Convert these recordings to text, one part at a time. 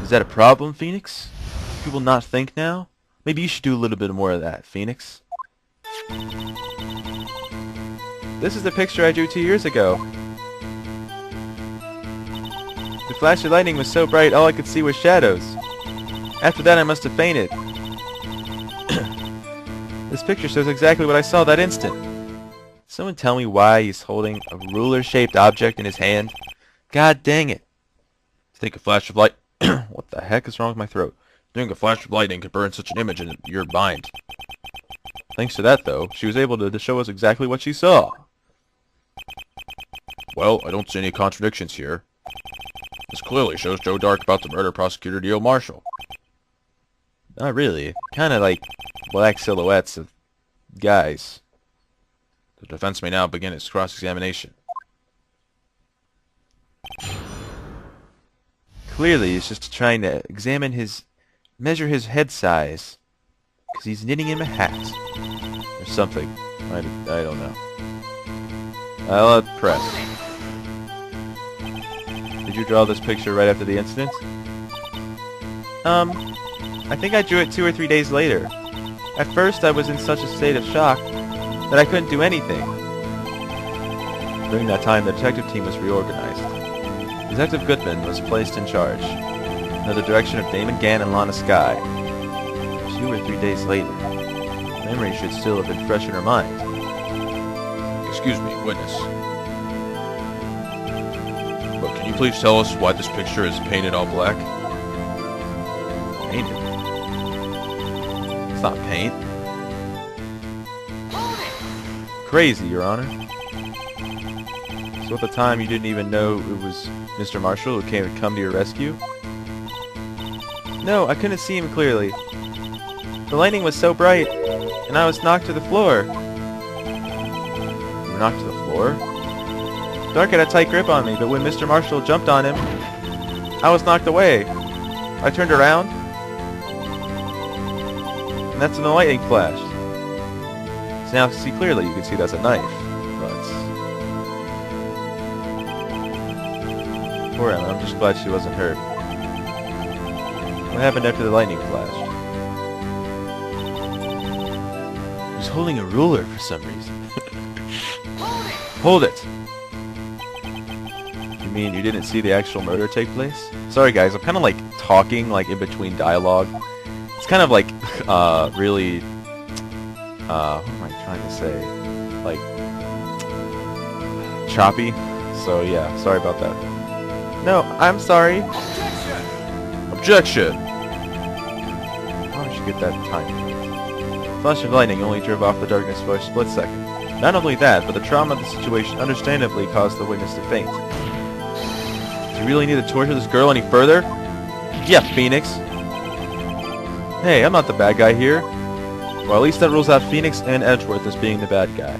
Is that a problem, Phoenix? Do people not think now? Maybe you should do a little bit more of that, Phoenix. This is the picture I drew 2 years ago. The flash of lightning was so bright all I could see was shadows. After that I must have fainted. This picture shows exactly what I saw that instant. Someone tell me why he's holding a ruler-shaped object in his hand? God dang it. Think a flash of light... What the heck is wrong with my throat? Think a flash of lightning could burn such an image in your mind. Thanks to that, though, she was able to show us exactly what she saw. Well, I don't see any contradictions here. This clearly shows Joe Dark about the murder prosecutor Neil Marshall. Not really. Kind of like black silhouettes of guys. The defense may now begin its cross-examination. Clearly, he's just trying to measure his head size. Because he's knitting him a hat. Or something. I don't know. I'll press. Did you draw this picture right after the incident? I think I drew it 2 or 3 days later. At first, I was in such a state of shock that I couldn't do anything. During that time, the detective team was reorganized. Detective Goodman was placed in charge, under the direction of Damon Gann and Lana Skye. 2 or 3 days later. The memory should still have been fresh in her mind. Excuse me, witness. But can you please tell us why this picture is painted all black? Painted? It's not paint. Crazy, Your Honor. So at the time you didn't even know it was Mr. Marshall who came to come to your rescue? No, I couldn't see him clearly. The lightning was so bright, and I was knocked to the floor. You were knocked to the floor? Dark had a tight grip on me, but when Mr. Marshall jumped on him, I was knocked away. I turned around, and that's when the lightning flashed. So now to see clearly, you can see that's a knife, but... Poor Emma, I'm just glad she wasn't hurt. What happened after the lightning flashed? He was holding a ruler for some reason. Hold it! You mean you didn't see the actual murder take place? Sorry guys, I'm kind of like talking like in between dialogue. It's kind of like really what am I trying to say? Like choppy. So yeah, sorry about that. No, I'm sorry. Objection! How did you get that time? Flash of lightning only drove off the darkness for a split second. Not only that, but the trauma of the situation understandably caused the witness to faint. Do you really need to torture this girl any further? Yeah, Phoenix. Hey, I'm not the bad guy here. Well, at least that rules out Phoenix and Edgeworth as being the bad guy.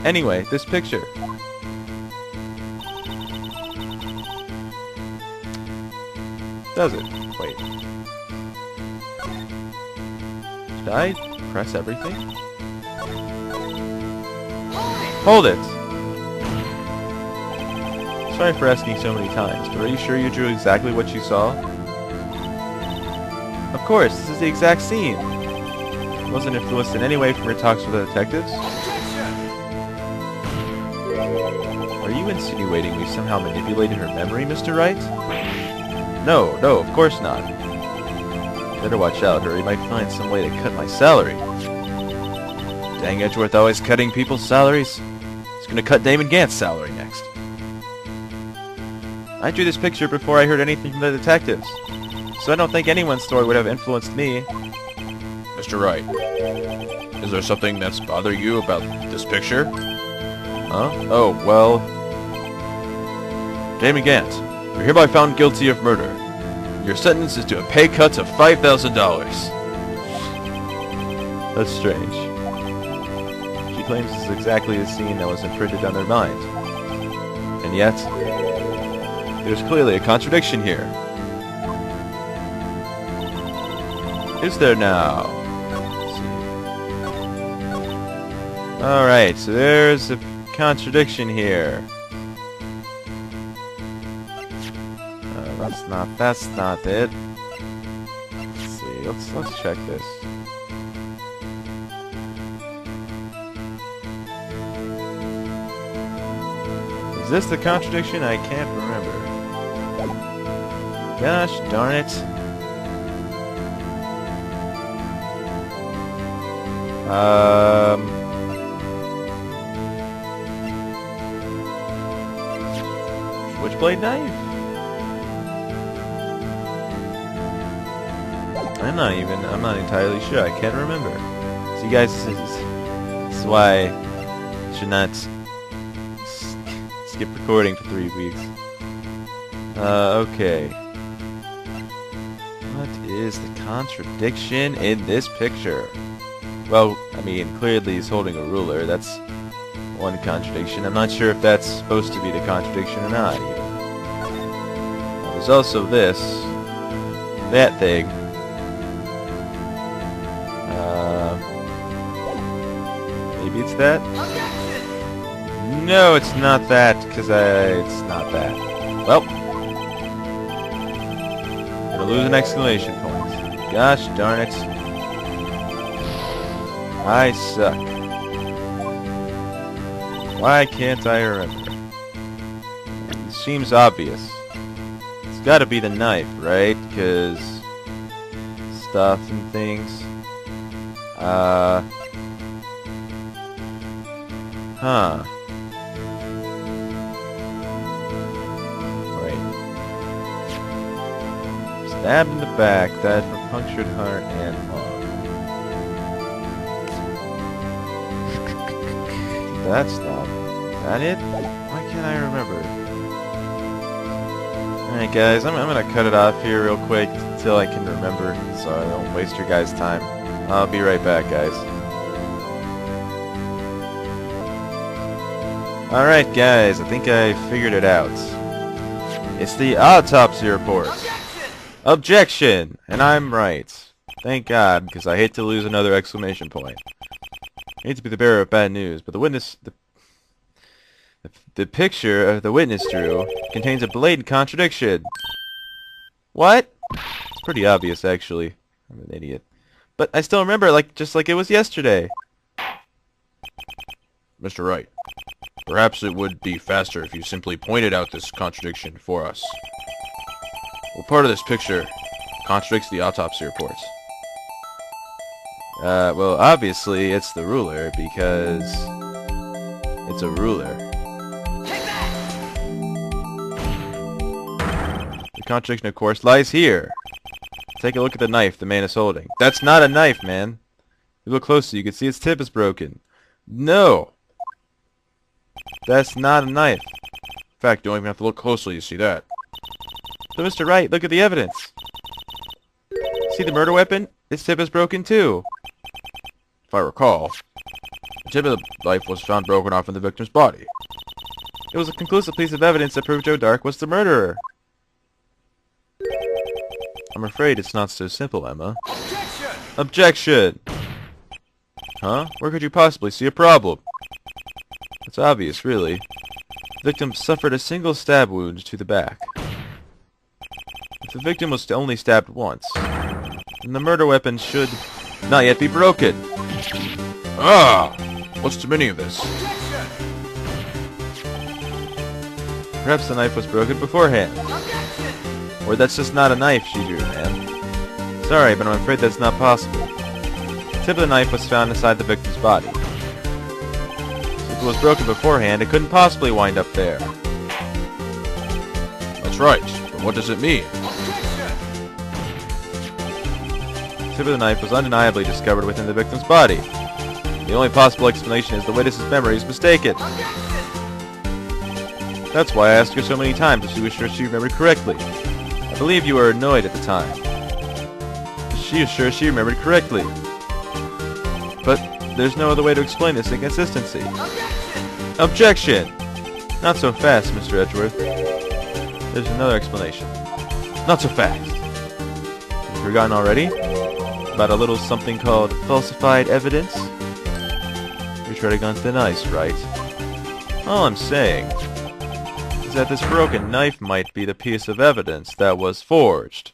Anyway, this picture. Does it? Wait. Should I press everything? Hold it! Sorry for asking so many times, but are you sure you drew exactly what you saw? Of course, this is the exact scene. It wasn't influenced in any way from your talks with the detectives. Are you insinuating we somehow manipulated her memory, Mr. Wright? No, of course not. Better watch out, or he might find some way to cut my salary. Dang Edgeworth always cutting people's salaries. He's gonna cut Damon Gant's salary next. I drew this picture before I heard anything from the detectives, so I don't think anyone's story would have influenced me. Mr. Wright, is there something that's bothering you about this picture? Huh? Oh, well... Damon Gant, you're hereby found guilty of murder. Your sentence is to a pay cut of $5,000. That's strange. She claims this is exactly the scene that was imprinted on their mind. And yet, there's clearly a contradiction here. Is there now? Let's see. Alright, so there's a contradiction here. That's That's not it. Let's see. Let's check this. Is this the contradiction? I can't remember. Gosh darn it. Switchblade knife? I'm not entirely sure. I can't remember. See guys, this is why I should not skip recording for 3 weeks. Okay. What is the contradiction in this picture? Well, I mean, clearly he's holding a ruler. That's one contradiction. I'm not sure if that's supposed to be the contradiction or not, even. There's also this. That thing. Maybe it's that? No, it's not that, because it's not that. Well. Gonna lose an exclamation point. Gosh darn it. I suck. Why can't I remember? It seems obvious. It's gotta be the knife, right? Because stuff and things. Huh. Right. Stabbed in the back, died from punctured heart and lung. That's not. Is that it? Why can't I remember? Alright guys, I'm gonna cut it off here real quick until I can remember, so I don't waste your guys' time. I'll be right back, guys. Alright guys, I think I figured it out. It's the autopsy report. Objection! And I'm right. Thank God, because I hate to lose another exclamation point. I hate to be the bearer of bad news, but the picture of the witness drew contains a blatant contradiction. What? It's pretty obvious, actually. I'm an idiot. But I still remember, just like it was yesterday. Mr. Wright, perhaps it would be faster if you simply pointed out this contradiction for us. What part of this picture contradicts the autopsy reports? Well, obviously it's the ruler, because it's a ruler. The contradiction, of course, lies here. Take a look at the knife the man is holding. That's not a knife, man. If you look closely, you can see its tip is broken. No! That's not a knife. In fact, you don't even have to look closely to see that. So, Mr. Wright, look at the evidence. See the murder weapon? Its tip is broken, too. If I recall, the tip of the knife was found broken off in the victim's body. It was a conclusive piece of evidence that proved Joe Dark was the murderer. I'm afraid it's not so simple, Emma. Objection! Objection! Huh? Where could you possibly see a problem? It's obvious, really. The victim suffered a single stab wound to the back. If the victim was only stabbed once, then the murder weapon should not yet be broken. Ah! What's the meaning of this? Objection! Perhaps the knife was broken beforehand. Objection! Or that's just not a knife she drew, man. Sorry, but I'm afraid that's not possible. The tip of the knife was found inside the victim's body. So if it was broken beforehand, it couldn't possibly wind up there. That's right, but what does it mean? Objection! The tip of the knife was undeniably discovered within the victim's body. The only possible explanation is the witness's memory is mistaken. Objection! That's why I asked her so many times if she was sure she remembered correctly. I believe you were annoyed at the time. She is sure she remembered correctly. But there's no other way to explain this inconsistency. Objection! Objection! Not so fast, Mr. Edgeworth. There's another explanation. Not so fast. Have you forgotten already? About a little something called falsified evidence? You're treading on thin ice, right? All I'm saying is that this broken knife might be the piece of evidence that was forged.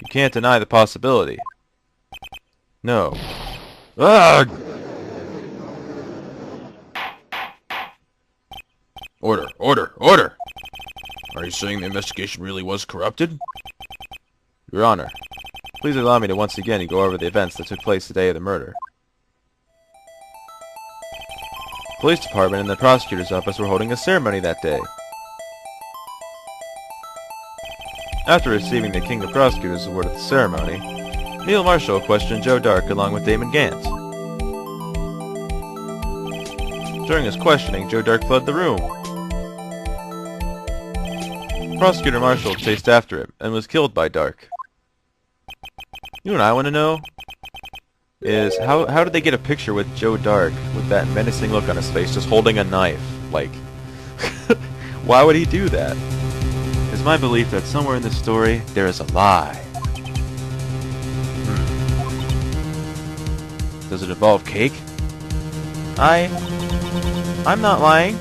You can't deny the possibility. No. Ah! Order, order, order! Are you saying the investigation really was corrupted? Your Honor, please allow me to once again go over the events that took place the day of the murder. The police department and the prosecutor's office were holding a ceremony that day. After receiving the King of Prosecutors Award at the ceremony, Neil Marshall questioned Joe Dark along with Damon Gant. During his questioning, Joe Dark fled the room. Prosecutor Marshall chased after him and was killed by Dark. You know what I want to know? Is how did they get a picture with Joe Dark with that menacing look on his face just holding a knife? Like, why would he do that? It's my belief that somewhere in this story there is a lie. Does it involve cake? I'm not lying.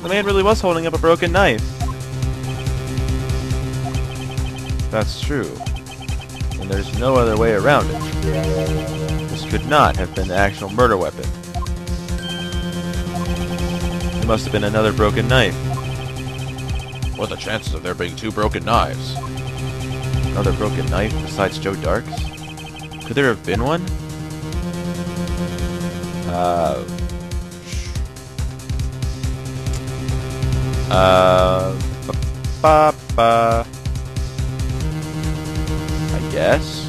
The man really was holding up a broken knife. That's true. And there's no other way around it. This could not have been the actual murder weapon. It must have been another broken knife. What are the chances of there being two broken knives? Another broken knife besides Joe Dark's? Could there have been one? I guess.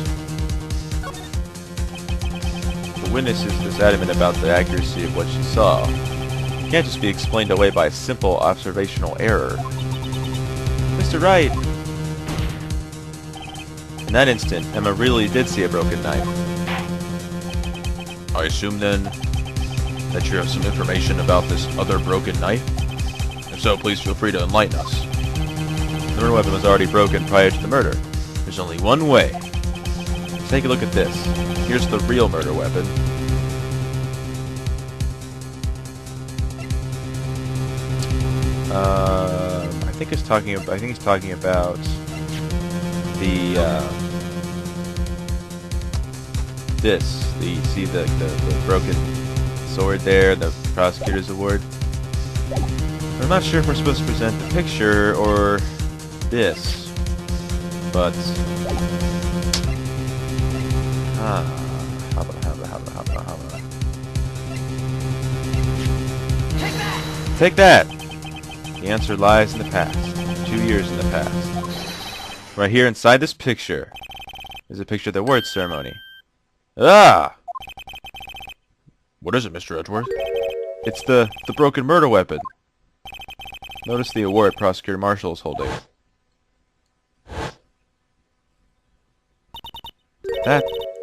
The witness is adamant about the accuracy of what she saw. It can't just be explained away by simple observational error. Mr. Wright! In that instant, Emma really did see a broken knife. I assume then that you have some information about this other broken knife? If so, please feel free to enlighten us. The murder weapon was already broken prior to the murder. There's only one way. Take a look at this. Here's the real murder weapon. I think he's talking about the see the broken sword there, the prosecutor's award. I'm not sure if we're supposed to present the picture or this, but Take that! The answer lies in the past. 2 years in the past. Right here inside this picture is a picture of the award ceremony. Ah! What is it, Mr. Edgeworth? It's the broken murder weapon. Notice the award Prosecutor Marshall is holding.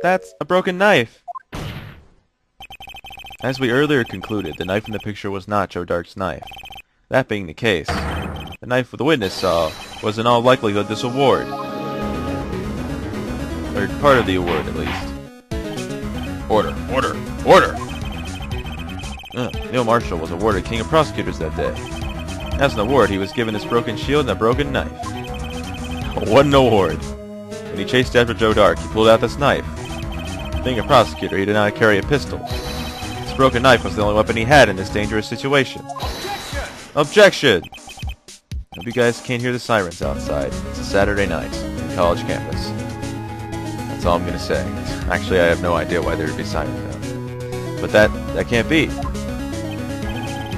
That's a broken knife. As we earlier concluded, the knife in the picture was not Joe Dark's knife. That being the case, the knife the witness saw was in all likelihood this award. Or part of the award, at least. Order, order, order! Neil Marshall was awarded King of Prosecutors that day. As an award, he was given this broken shield and a broken knife. What an award! When he chased after Joe Dark, he pulled out this knife. Being a prosecutor, he did not carry a pistol. This broken knife was the only weapon he had in this dangerous situation. Objection! Hope you guys can't hear the sirens outside. It's a Saturday night on the college campus. That's all I'm gonna say. Actually, I have no idea why there would be sirens out. But that can't be.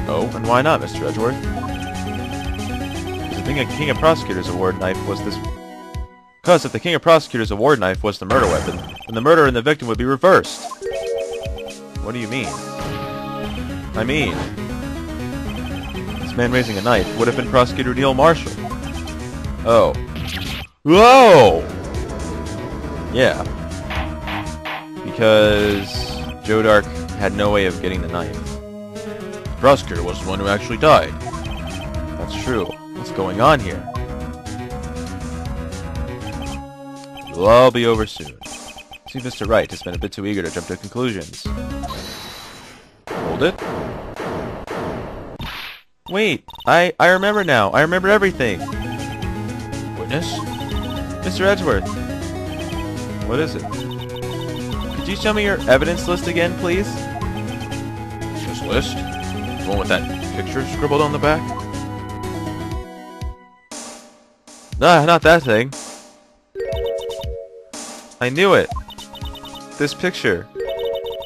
Oh, and why not, Mr. Edgeworth? Because if the King of Prosecutors Award knife was this... Because if the King of Prosecutors Award knife was the murder weapon, then the murderer and the victim would be reversed. What do you mean? I mean... This man raising a knife would have been Prosecutor Neil Marshall. Oh. Whoa! Yeah. Because Joe Dark had no way of getting the knife. The prosecutor was the one who actually died. That's true. What's going on here? It'll all be over soon. See, Mr. Wright has been a bit too eager to jump to conclusions. Hold it. Wait, I remember now. I remember everything. Witness? Mr. Edgeworth. What is it? Could you show me your evidence list again, please? This list? The one with that picture scribbled on the back? Nah, not that thing. I knew it. This picture.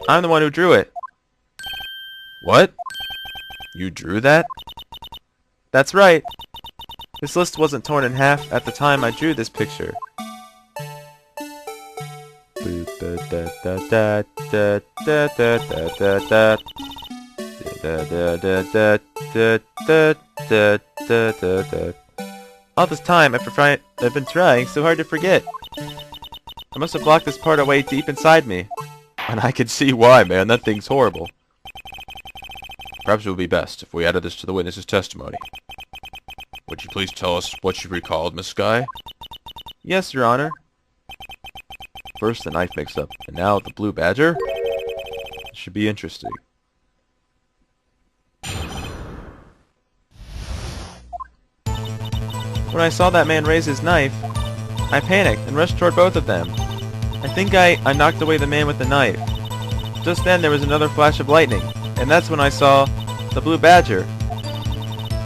I'm the one who drew it. What? You drew that? That's right. This list wasn't torn in half at the time I drew this picture. All this time I've been trying so hard to forget. I must have blocked this part away deep inside me. And I can see why, man. That thing's horrible. Perhaps it would be best if we added this to the witness's testimony. Would you please tell us what you recalled, Miss Skye? Yes, Your Honor. First the knife mix-up, and now the blue badger? It should be interesting. When I saw that man raise his knife, I panicked and rushed toward both of them. I think I knocked away the man with the knife. Just then there was another flash of lightning, and that's when I saw the blue badger.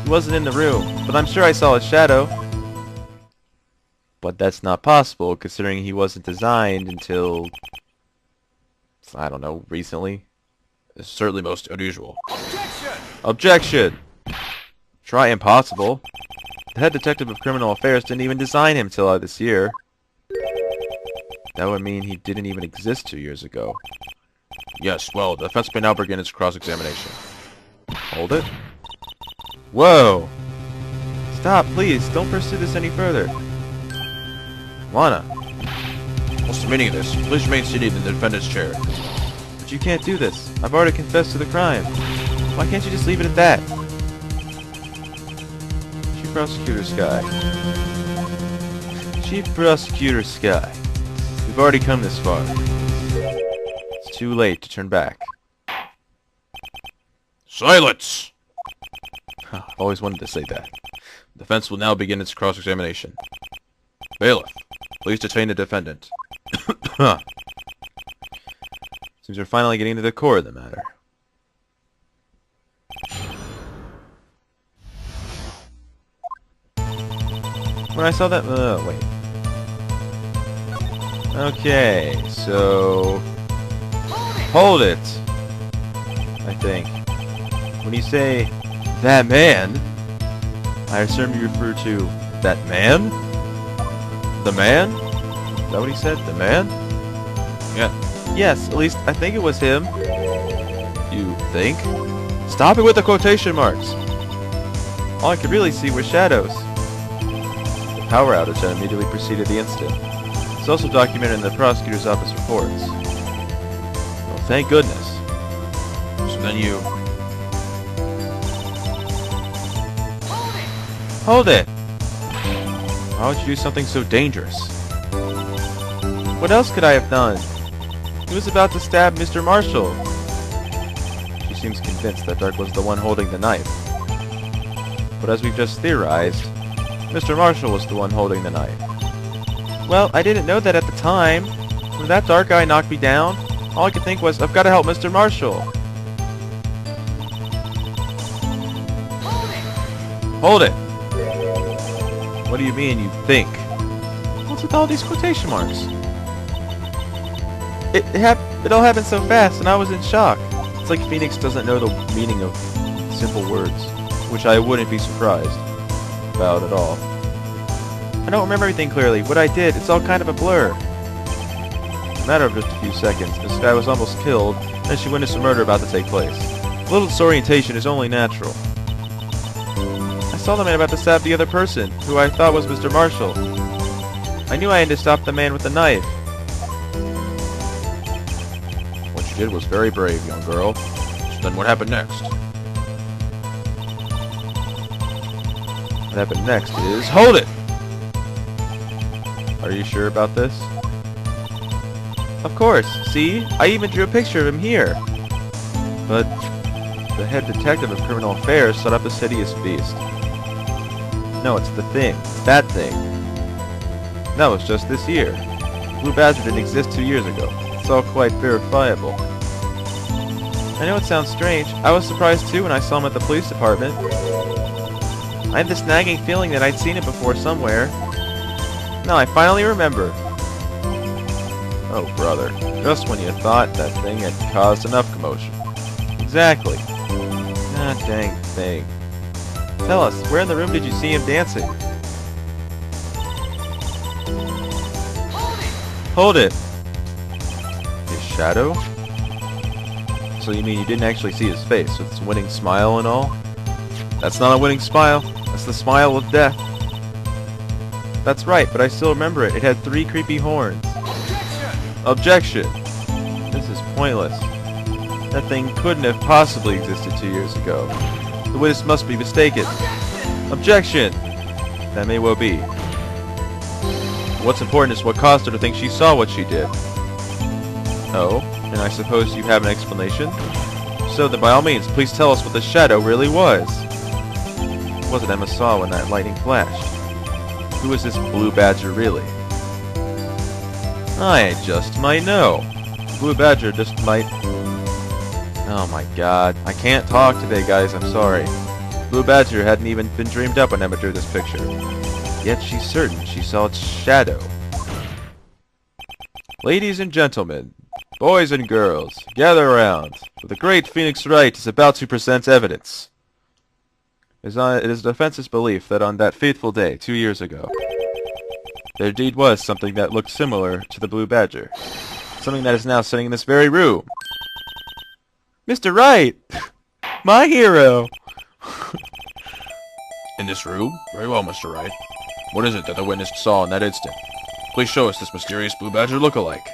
He wasn't in the room, but I'm sure I saw his shadow. But that's not possible, considering he wasn't designed until, I don't know, recently. It's certainly most unusual. Objection! Objection! Try impossible. The head detective of criminal affairs didn't even design him till this year. That would mean he didn't even exist 2 years ago. Yes, well, the defense may now begin its cross-examination. Hold it. Whoa! Stop, please. Don't pursue this any further. Lana. What's the meaning of this? Please remain seated in the defendant's chair. But you can't do this. I've already confessed to the crime. Why can't you just leave it at that? Chief Prosecutor Skye. Chief Prosecutor Skye. We've already come this far. It's too late to turn back. Silence! I've always wanted to say that. The defense will now begin its cross-examination. Bailiff, please detain the defendant. Seems we're finally getting to the core of the matter. When I saw that... wait. Okay, so... Hold it! I think. When you say, that man, I assume you refer to that man? The man? Is that what he said? The man? Yeah. Yes, at least I think it was him. You think? Stop it with the quotation marks! All I could really see were shadows. The power outage that immediately preceded the incident. It's also documented in the prosecutor's office reports. Well, thank goodness. So then you... Hold it! Why would you do something so dangerous? What else could I have done? He was about to stab Mr. Marshall. She seems convinced that Dark was the one holding the knife. But as we've just theorized, Mr. Marshall was the one holding the knife. Well, I didn't know that at the time. When that dark guy knocked me down, all I could think was, I've got to help Mr. Marshall. Hold it! What do you mean, you think? What's with all these quotation marks? It all happened so fast, and I was in shock. It's like Phoenix doesn't know the meaning of simple words, which I wouldn't be surprised about at all. I don't remember everything clearly. What I did, it's all kind of a blur. In a matter of just a few seconds, Miss Skye was almost killed, and she witnessed a murder about to take place. A little disorientation is only natural. I saw the man about to stab the other person, who I thought was Mr. Marshall. I knew I had to stop the man with the knife. What you did was very brave, young girl. So then what happened next? What happened next is... Hold it! Are you sure about this? Of course. See? I even drew a picture of him here. But the head detective of criminal affairs set up this hideous beast. No, it's the thing. That thing. No, it's just this year. Blue Badger didn't exist 2 years ago. It's all quite verifiable. I know it sounds strange. I was surprised too when I saw him at the police department. I had this nagging feeling that I'd seen it before somewhere. Now I finally remember. Oh, brother. Just when you thought that thing had caused enough commotion. Exactly. Ah, dang thing. Tell us, where in the room did you see him dancing? Hold it! His shadow? So you mean you didn't actually see his face with his winning smile and all? That's not a winning smile. That's the smile of death. That's right, but I still remember it. It had 3 creepy horns. Objection! This is pointless. That thing couldn't have possibly existed 2 years ago. The witness must be mistaken. Objection! That may well be. What's important is what caused her to think she saw what she did. Oh, and I suppose you have an explanation? So then by all means, please tell us what the shadow really was. What was it Emma saw when that lightning flashed? Who is this Blue Badger really? I just might know. Blue Badger just might... Oh my god. I can't talk today, guys. I'm sorry. Blue Badger hadn't even been dreamed up when Emma drew this picture. Yet she's certain she saw its shadow. Ladies and gentlemen, boys and girls, gather around, for the great Phoenix Wright is about to present evidence. It is the defense's belief that on that fateful day, 2 years ago, there indeed was something that looked similar to the Blue Badger. Something that is now sitting in this very room. Mr. Wright! My hero! In this room? Very well, Mr. Wright. What is it that the witness saw in that instant? Please show us this mysterious Blue Badger look-alike.